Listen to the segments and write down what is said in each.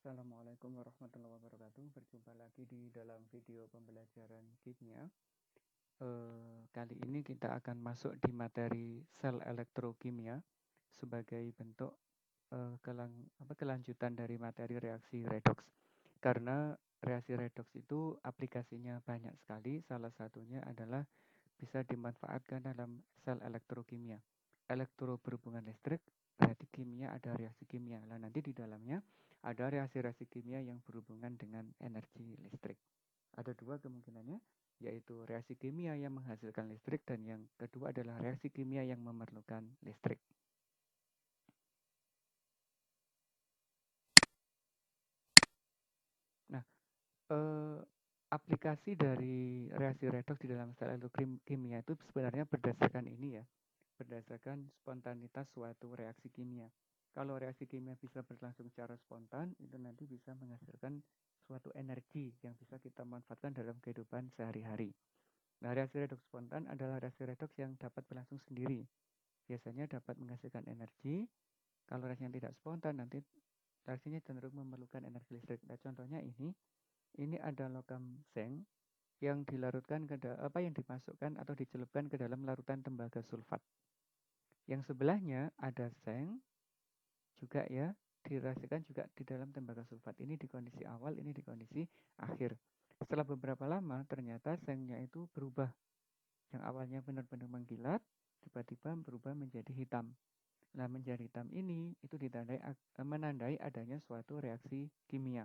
Assalamualaikum warahmatullahi wabarakatuh. Berjumpa lagi di dalam video pembelajaran kimia. Kali ini kita akan masuk di materi sel elektrokimia sebagai bentuk kelanjutan dari materi reaksi redoks. Karena reaksi redoks itu aplikasinya banyak sekali. Salah satunya adalah bisa dimanfaatkan dalam sel elektrokimia. Elektro berhubungan listrik, berarti kimia ada reaksi kimia. Nah, nanti di dalamnya ada reaksi-reaksi kimia yang berhubungan dengan energi listrik. Ada dua kemungkinannya, yaitu reaksi kimia yang menghasilkan listrik dan yang kedua adalah reaksi kimia yang memerlukan listrik. Nah, aplikasi dari reaksi redoks di dalam sel elektrokimia itu sebenarnya berdasarkan ini ya, berdasarkan spontanitas suatu reaksi kimia. Kalau reaksi kimia bisa berlangsung secara spontan, itu nanti bisa menghasilkan suatu energi yang bisa kita manfaatkan dalam kehidupan sehari-hari. Nah, reaksi redoks spontan adalah reaksi redoks yang dapat berlangsung sendiri. Biasanya dapat menghasilkan energi. Kalau reaksi yang tidak spontan, nanti reaksinya cenderung memerlukan energi listrik. Nah, contohnya ini ada logam seng yang dilarutkan yang dimasukkan atau dicelupkan ke dalam larutan tembaga sulfat. Yang sebelahnya ada seng juga ya, dirasakan juga di dalam tembaga sulfat. Ini di kondisi awal, ini di kondisi akhir. Setelah beberapa lama ternyata sengnya itu berubah. Yang awalnya benar-benar mengkilat, tiba-tiba berubah menjadi hitam. Nah, menjadi hitam ini itu menandai adanya suatu reaksi kimia,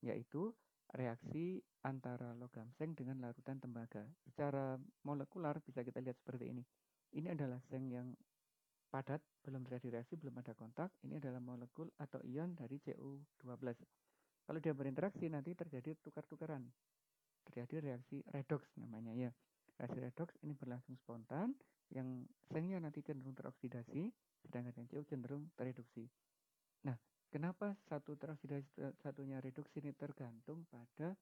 yaitu reaksi antara logam seng dengan larutan tembaga. Secara molekular bisa kita lihat seperti ini. Ini adalah seng yang padat, belum terjadi reaksi, belum ada kontak. Ini adalah molekul atau ion dari Cu12. Kalau dia berinteraksi nanti terjadi tukar-tukaran. Terjadi reaksi redoks namanya ya. Reaksi redoks ini berlangsung spontan, yang sengnya nanti cenderung teroksidasi, sedangkan yang Cu cenderung tereduksi. Nah, kenapa satu teroksidasi, satunya reduksi ini tergantung pada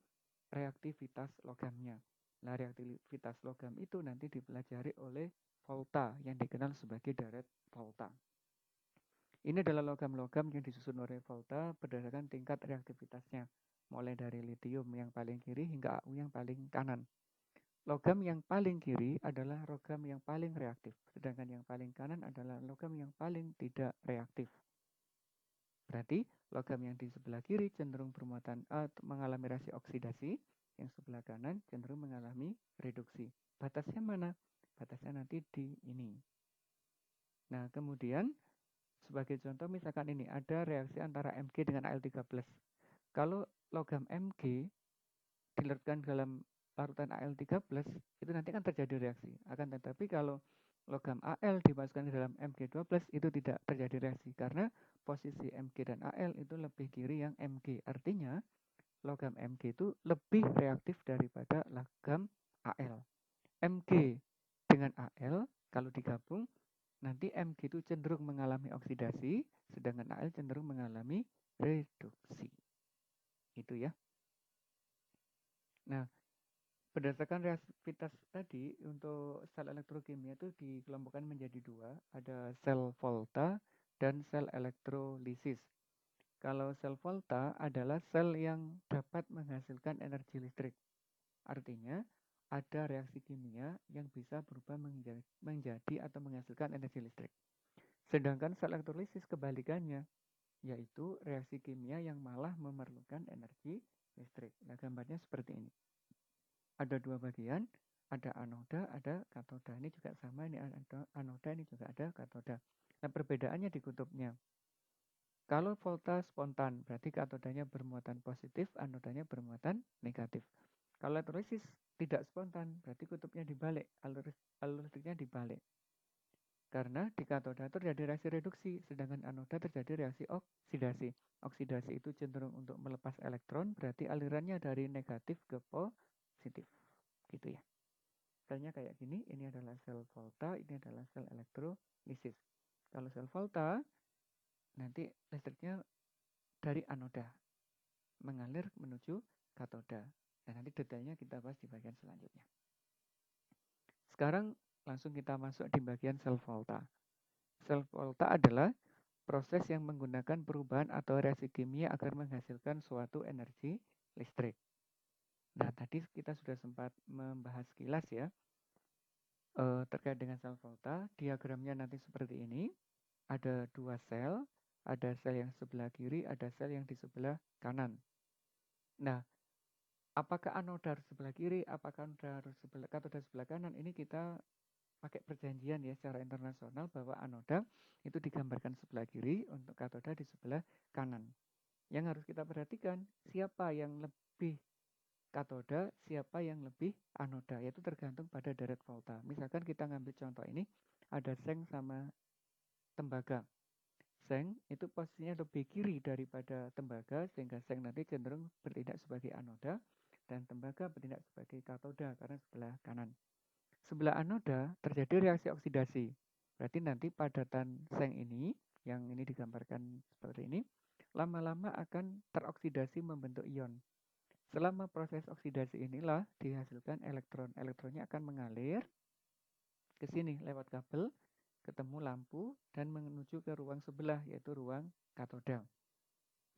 reaktivitas logamnya. Nah, reaktivitas logam itu nanti dipelajari oleh Volta yang dikenal sebagai Darret Volta. Ini adalah logam-logam yang disusun oleh Volta berdasarkan tingkat reaktivitasnya, mulai dari litium yang paling kiri hingga Au yang paling kanan. Logam yang paling kiri adalah logam yang paling reaktif, sedangkan yang paling kanan adalah logam yang paling tidak reaktif. Berarti logam yang di sebelah kiri cenderung mengalami reaksi oksidasi, yang sebelah kanan cenderung mengalami reduksi. Batasnya mana? Batasnya nanti di ini. Nah, kemudian sebagai contoh misalkan ini ada reaksi antara Mg dengan Al3+. Kalau logam Mg dilarutkan dalam larutan Al3+, itu nanti akan terjadi reaksi. Akan tetapi kalau logam Al dimasukkan ke dalam Mg2+, itu tidak terjadi reaksi karena posisi Mg dan Al itu lebih kiri yang Mg. Artinya logam Mg itu lebih reaktif daripada logam Al. Mg dengan Al kalau digabung nanti Mg itu cenderung mengalami oksidasi, sedangkan Al cenderung mengalami reduksi. Itu ya. Nah, berdasarkan reaktivitas tadi, untuk sel elektrokimia itu dikelompokkan menjadi dua, ada sel Volta dan sel elektrolisis. Kalau sel Volta adalah sel yang dapat menghasilkan energi listrik. Artinya, ada reaksi kimia yang bisa berubah menjadi atau menghasilkan energi listrik. Sedangkan sel elektrolisis kebalikannya, yaitu reaksi kimia yang malah memerlukan energi listrik. Nah, gambarnya seperti ini. Ada dua bagian, ada anoda, ada katoda. Ini juga sama, ini ada anoda, ini juga ada katoda. Nah, perbedaannya di kutubnya. Kalau volta spontan, berarti katodanya bermuatan positif, anodanya bermuatan negatif. Kalau elektrolisis tidak spontan, berarti kutubnya dibalik, alur listriknya dibalik. Karena di katoda terjadi reaksi reduksi, sedangkan anoda terjadi reaksi oksidasi. Oksidasi itu cenderung untuk melepas elektron, berarti alirannya dari negatif ke positif. Gitu ya. Selnya kayak gini, ini adalah sel volta, ini adalah sel elektrolisis. Kalau sel volta, nanti listriknya dari anoda mengalir menuju katoda. Dan nanti detailnya kita bahas di bagian selanjutnya. Sekarang langsung kita masuk di bagian sel volta. Sel volta adalah proses yang menggunakan perubahan atau reaksi kimia agar menghasilkan suatu energi listrik. Nah, tadi kita sudah sempat membahas kilas ya, terkait dengan sel volta. Diagramnya nanti seperti ini. Ada 2 sel, ada sel yang sebelah kiri, ada sel yang di sebelah kanan. Nah, apakah anoda harus sebelah kiri, apakah anoda harus katoda sebelah kanan? Ini kita pakai perjanjian ya secara internasional bahwa anoda itu digambarkan sebelah kiri, untuk katoda di sebelah kanan. Yang harus kita perhatikan, siapa yang lebih katoda, siapa yang lebih anoda, yaitu tergantung pada deret volta. Misalkan kita ngambil contoh ini, ada seng sama tembaga. Seng itu posisinya lebih kiri daripada tembaga, sehingga seng nanti cenderung bertindak sebagai anoda, dan tembaga bertindak sebagai katoda karena sebelah kanan. Sebelah anoda terjadi reaksi oksidasi. Berarti nanti padatan seng ini, yang ini digambarkan seperti ini, lama-lama akan teroksidasi membentuk ion. Selama proses oksidasi inilah dihasilkan elektron. Elektronnya akan mengalir ke sini lewat kabel, ketemu lampu, dan menuju ke ruang sebelah, yaitu ruang katoda.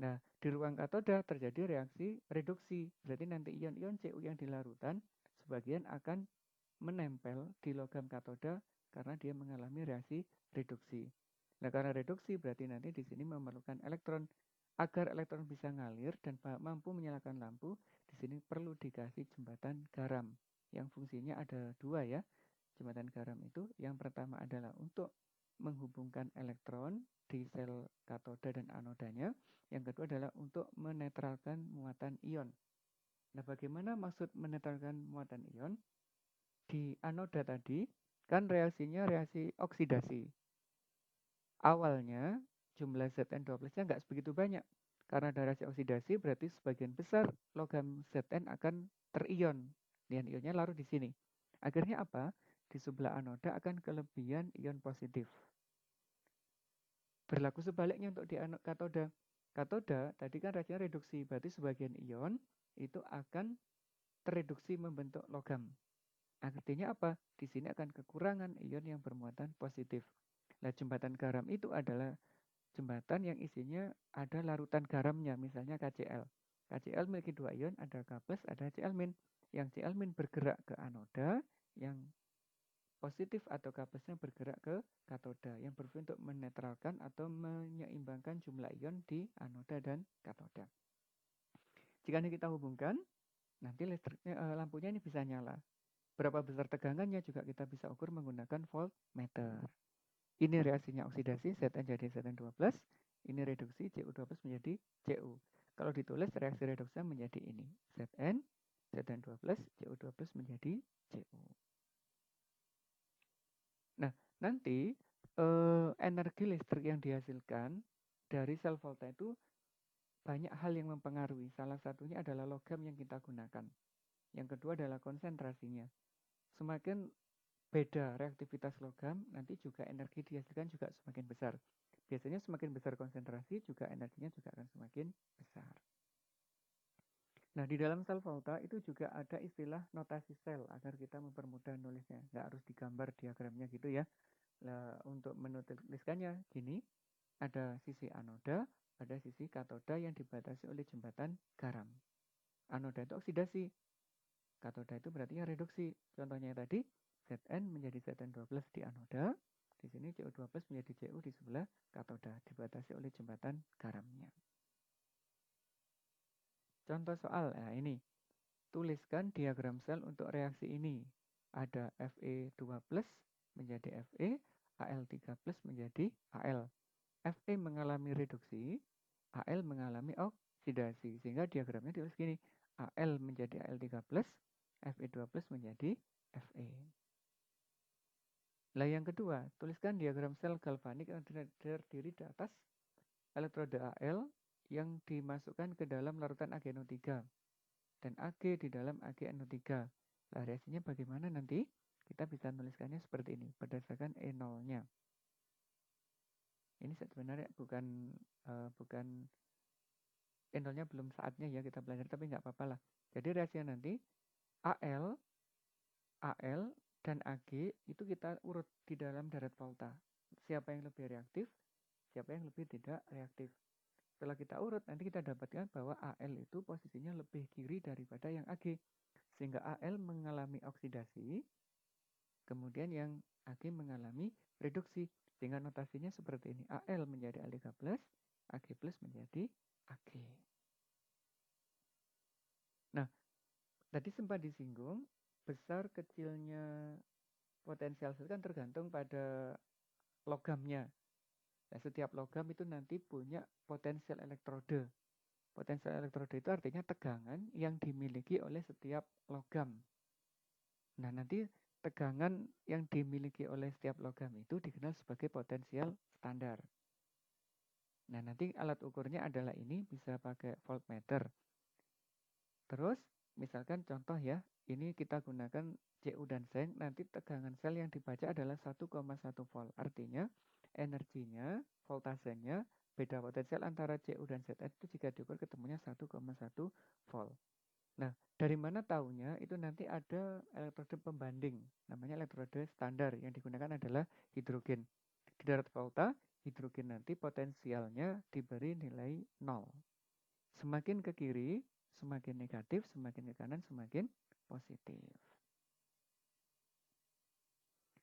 Nah, di ruang katoda terjadi reaksi reduksi. Berarti nanti ion-ion Cu yang di larutan sebagian akan menempel di logam katoda karena dia mengalami reaksi reduksi. Nah, karena reduksi berarti nanti di sini memerlukan elektron. Agar elektron bisa ngalir dan mampu menyalakan lampu, di sini perlu dikasih jembatan garam. Yang fungsinya ada 2 ya. Jembatan garam itu yang pertama adalah untuk menghubungkan elektron di sel katoda dan anodanya. Yang kedua adalah untuk menetralkan muatan ion. Nah, bagaimana maksud menetralkan muatan ion? Di anoda tadi kan reaksinya reaksi oksidasi. Awalnya jumlah Zn12-nya nggak begitu banyak. Karena ada reaksi oksidasi berarti sebagian besar logam Zn akan terion. Ion-ionnya larut di sini. Akhirnya apa? Di sebelah anoda akan kelebihan ion positif. Berlaku sebaliknya untuk di katoda. Katoda tadi kan reaksinya reduksi, berarti sebagian ion itu akan tereduksi membentuk logam. Artinya apa? Di sini akan kekurangan ion yang bermuatan positif. Nah, jembatan garam itu adalah jembatan yang isinya ada larutan garamnya, misalnya KCl. KCl memiliki 2 ion, ada K+, ada Cl-. Yang Cl- bergerak ke anoda, yang positif atau K+- bergerak ke katoda, yang berfungsi untuk menetralkan atau menyeimbangkan jumlah ion di anoda dan katoda. Jika ini kita hubungkan, nanti listriknya, lampunya ini bisa nyala. Berapa besar tegangannya juga kita bisa ukur menggunakan voltmeter. Ini reaksinya oksidasi, Zn jadi Zn12. Ini reduksi, Cu12 menjadi Cu. Kalau ditulis reaksi reduksinya menjadi ini. Zn, Zn12, Cu12 menjadi Cu. Nah, nanti energi listrik yang dihasilkan dari sel volta itu banyak hal yang mempengaruhi. Salah satunya adalah logam yang kita gunakan. Yang kedua adalah konsentrasinya. Semakin beda reaktivitas logam, nanti juga energi dihasilkan juga semakin besar. Biasanya semakin besar konsentrasi, juga energinya juga akan semakin besar. Nah, di dalam sel volta itu juga ada istilah notasi sel, agar kita mempermudah nulisnya. Nggak harus digambar diagramnya gitu ya. Nah, untuk menuliskannya gini, ada sisi anoda, ada sisi katoda yang dibatasi oleh jembatan garam. Anoda itu oksidasi, katoda itu berarti reduksi. Contohnya tadi, Zn menjadi Zn12 di anoda, di sini Cu12 menjadi Cu di sebelah katoda, dibatasi oleh jembatan garamnya. Contoh soal, nah ini. Tuliskan diagram sel untuk reaksi ini. Ada Fe2+ menjadi Fe, Al3+ menjadi Al. Fe mengalami reduksi, Al mengalami oksidasi. Sehingga diagramnya ditulis gini. Al menjadi Al3+, Fe2+ menjadi Fe. Nah, yang kedua, tuliskan diagram sel galvanik yang terdiri di atas elektroda Al yang dimasukkan ke dalam larutan AgNO3 dan Ag di dalam AgNO3. Nah, reaksinya bagaimana nanti? Kita bisa menuliskannya seperti ini berdasarkan E0-nya. Ini sebenarnya bukan E0-nya belum saatnya ya kita belajar, tapi nggak apa-apa lah. Jadi reaksinya nanti Al dan Ag itu kita urut di dalam deret volta. Siapa yang lebih reaktif? siapa yang lebih tidak reaktif. Setelah kita urut, nanti kita dapatkan bahwa Al itu posisinya lebih kiri daripada yang Ag. Sehingga Al mengalami oksidasi, kemudian yang Ag mengalami reduksi. Sehingga notasinya seperti ini. Al menjadi Aldehida plus, Ag plus menjadi Ag. Nah, tadi sempat disinggung, besar kecilnya potensial sel kan tergantung pada logamnya. Nah, setiap logam itu nanti punya potensial elektrode. Potensial elektrode itu artinya tegangan yang dimiliki oleh setiap logam. Nah, nanti tegangan yang dimiliki oleh setiap logam itu dikenal sebagai potensial standar. Nah, nanti alat ukurnya adalah ini, bisa pakai voltmeter. Terus, misalkan contoh ya, ini kita gunakan Cu dan Seng, nanti tegangan sel yang dibaca adalah 1,1 volt. Artinya, energinya, voltasenya, beda potensial antara Cu dan Zn itu jika diukur ketemunya 1,1 volt. Nah, dari mana taunya? Itu nanti ada elektrode pembanding, namanya elektrode standar, yang digunakan adalah hidrogen. Di darat volta, hidrogen nanti potensialnya diberi nilai 0. Semakin ke kiri, semakin negatif, semakin ke kanan, semakin positif.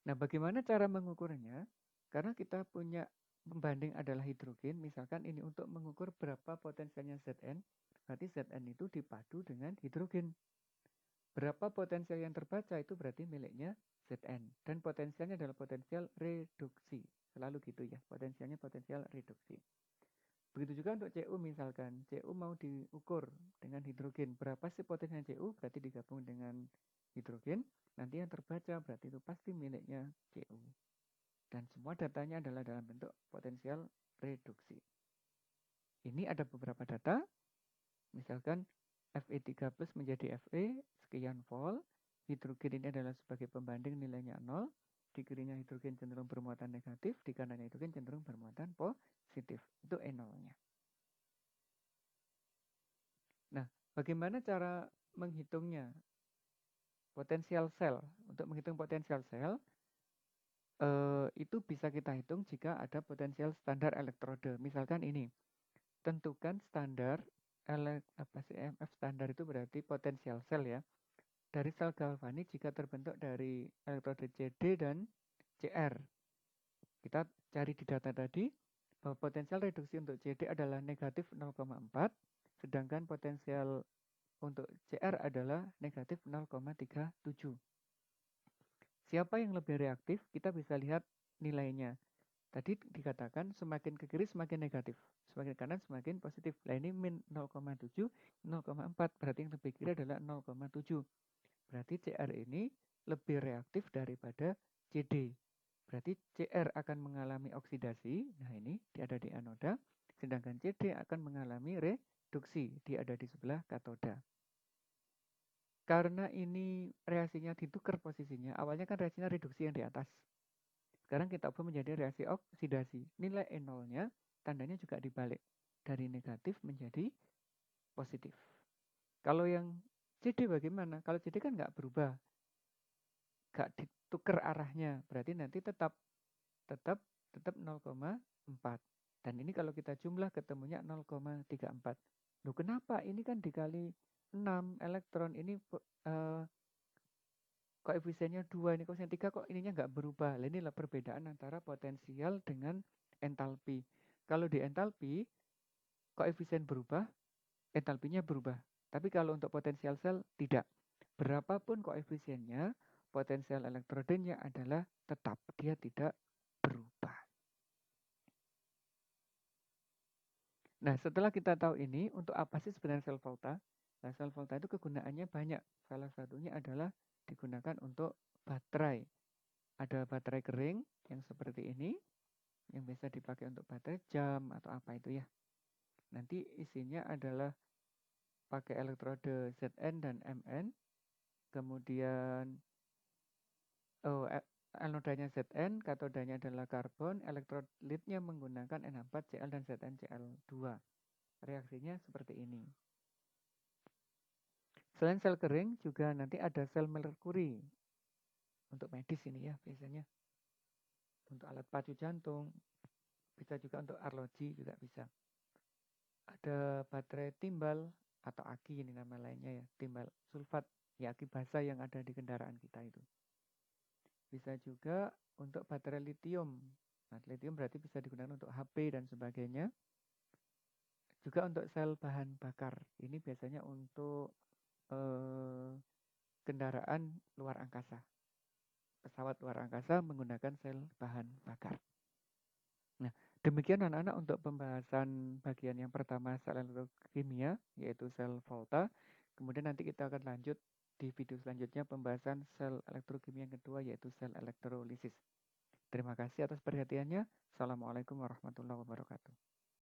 Nah, bagaimana cara mengukurnya? Karena kita punya pembanding adalah hidrogen, misalkan ini untuk mengukur berapa potensialnya Zn, berarti Zn itu dipadu dengan hidrogen. Berapa potensial yang terbaca itu berarti miliknya Zn. Dan potensialnya adalah potensial reduksi. Selalu gitu ya, potensialnya potensial reduksi. Begitu juga untuk Cu misalkan, Cu mau diukur dengan hidrogen. Berapa sih potensial Cu? Berarti digabung dengan hidrogen. Nanti yang terbaca berarti itu pasti miliknya Cu. Dan semua datanya adalah dalam bentuk potensial reduksi. Ini ada beberapa data. Misalkan Fe3 plus menjadi Fe sekian volt. Hidrogen ini adalah sebagai pembanding nilainya 0. Di kirinya hidrogen cenderung bermuatan negatif, di kanannya hidrogen cenderung bermuatan positif. Itu E0-nya. Nah, bagaimana cara menghitungnya? Potensial sel. Untuk menghitung potensial sel, itu bisa kita hitung jika ada potensial standar elektrode. Misalkan ini, tentukan standar EMF standar itu berarti potensial sel ya. Dari sel galvanik jika terbentuk dari elektrode CD dan CR. Kita cari di data tadi bahwa potensial reduksi untuk CD adalah negatif 0,4, sedangkan potensial untuk CR adalah negatif 0,37. Siapa yang lebih reaktif? Kita bisa lihat nilainya. Tadi dikatakan semakin ke kiri semakin negatif, semakin ke kanan semakin positif. Nah ini min 0,7, 0,4, berarti yang lebih kiri adalah 0,7. Berarti CR ini lebih reaktif daripada CD. Berarti CR akan mengalami oksidasi, nah ini dia ada di anoda, sedangkan CD akan mengalami reduksi, dia ada di sebelah katoda. Karena ini reaksinya ditukar posisinya, awalnya kan reaksinya reduksi yang di atas. Sekarang kita ubah menjadi reaksi oksidasi. Nilai E0-nya tandanya juga dibalik. Dari negatif menjadi positif. Kalau yang CD bagaimana? Kalau CD kan nggak berubah. Nggak ditukar arahnya. Berarti nanti tetap 0,4. Dan ini kalau kita jumlah ketemunya 0,34. Loh kenapa? Ini kan dikali 6 elektron. Ini koefisiennya 2, ini koefisien 3 kok ininya nggak berubah. Nah, inilah perbedaan antara potensial dengan entalpi. Kalau di entalpi, koefisien berubah, entalpinya berubah. Tapi kalau untuk potensial sel, tidak. Berapapun koefisiennya, potensial elektrodenya adalah tetap. Dia tidak berubah. Nah, setelah kita tahu ini, untuk apa sih sebenarnya sel volta? Nah, sel volta itu kegunaannya banyak. Salah satunya adalah digunakan untuk baterai. Ada baterai kering yang seperti ini, yang bisa dipakai untuk baterai jam atau apa itu ya. Nanti isinya adalah pakai elektrode Zn dan Mn, kemudian anodanya Zn, katodanya adalah karbon, elektrolitnya menggunakan NH4Cl dan ZnCl2. Reaksinya seperti ini. Selain sel kering, juga nanti ada sel merkuri. Untuk medis ini ya biasanya. Untuk alat pacu jantung. Bisa juga untuk arloji juga bisa. Ada baterai timbal atau aki ini nama lainnya ya, timbal sulfat, ya aki basa yang ada di kendaraan kita itu. Bisa juga untuk baterai litium. Nah, litium berarti bisa digunakan untuk HP dan sebagainya. Juga untuk sel bahan bakar. Ini biasanya untuk kendaraan luar angkasa. Pesawat luar angkasa menggunakan sel bahan bakar. Nah, demikian anak-anak untuk pembahasan bagian yang pertama sel elektrokimia, yaitu sel volta. Kemudian nanti kita akan lanjut di video selanjutnya pembahasan sel elektrokimia yang kedua, yaitu sel elektrolisis. Terima kasih atas perhatiannya. Assalamualaikum warahmatullahi wabarakatuh.